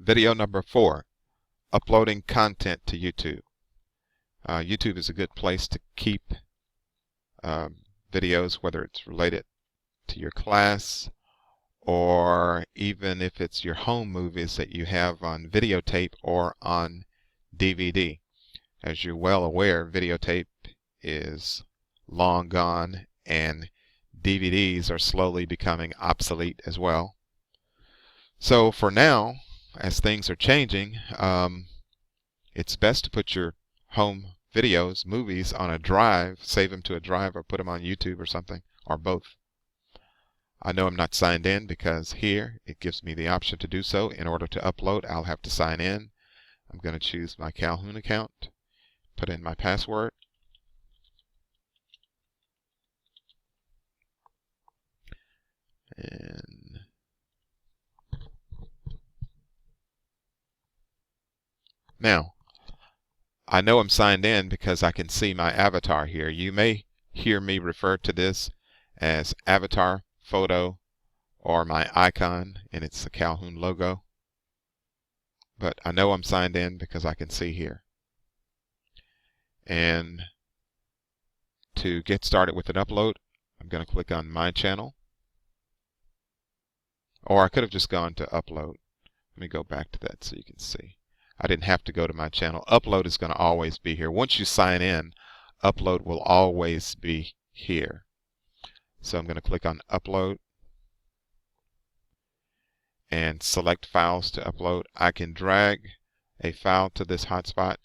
Video number 4, uploading content to YouTube. YouTube is a good place to keep videos, whether it's related to your class or even if it's your home movies that you have on videotape or on DVD. As you're well aware, videotape is long gone and DVDs are slowly becoming obsolete as well. So for now, as things are changing, it's best to put your home videos, movies on a drive, save them to a drive, or put them on YouTube or something, or both. I know I'm not signed in because here it gives me the option to do so. In order to upload, I'll have to sign in. I'm going to choose my Calhoun account, put in my password, and now I know I'm signed in because I can see my avatar here. You may hear me refer to this as avatar, photo, or my icon, and it's the Calhoun logo. But I know I'm signed in because I can see here. And to get started with an upload, I'm going to click on My Channel. Or I could have just gone to Upload. Let me go back to that so you can see. I didn't have to go to My Channel. Upload is going to always be here. Once you sign in, Upload will always be here. So I'm going to click on Upload and select Files to upload. I can drag a file to this hotspot,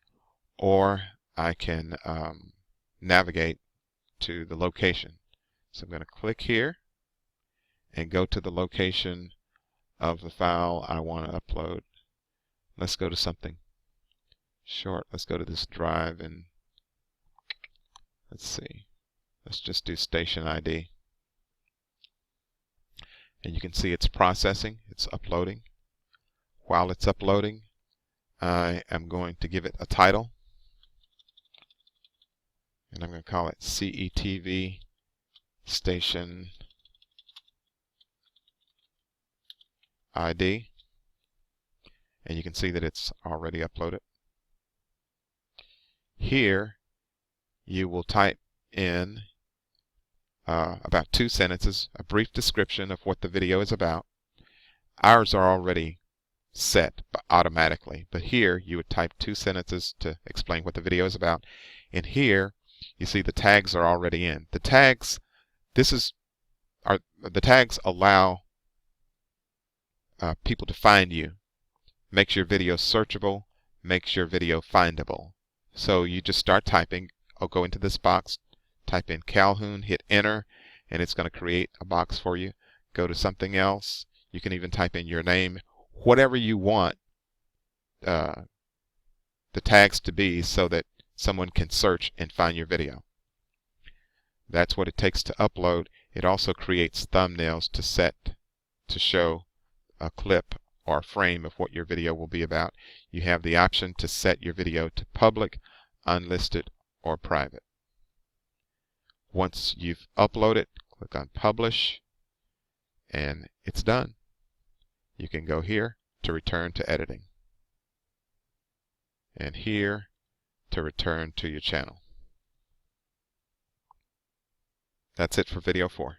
or I can navigate to the location. So I'm going to click here and go to the location of the file I want to upload. Let's go to something short. Let's go to this drive, and let's see. Let's just do station ID. And you can see it's processing, it's uploading. While it's uploading, I am going to give it a title. And I'm going to call it CETV Station ID. And you can see that it's already uploaded. Here, you will type in about 2 sentences, a brief description of what the video is about. Ours are already set automatically, but here you would type 2 sentences to explain what the video is about. And here you see the tags are already in. The tags, the tags allow people to find you, makes your video searchable, makes your video findable. So you just start typing. I'll go into this box, type in Calhoun, hit enter, and it's going to create a box for you. Go to something else. You can even type in your name, whatever you want the tags to be so that someone can search and find your video. That's what it takes to upload. It also creates thumbnails to show a clip or a frame of what your video will be about. You have the option to set your video to public, unlisted, or private. Once you've uploaded, click on Publish, and it's done. You can go here to return to editing, and here to return to your channel. That's it for video 4.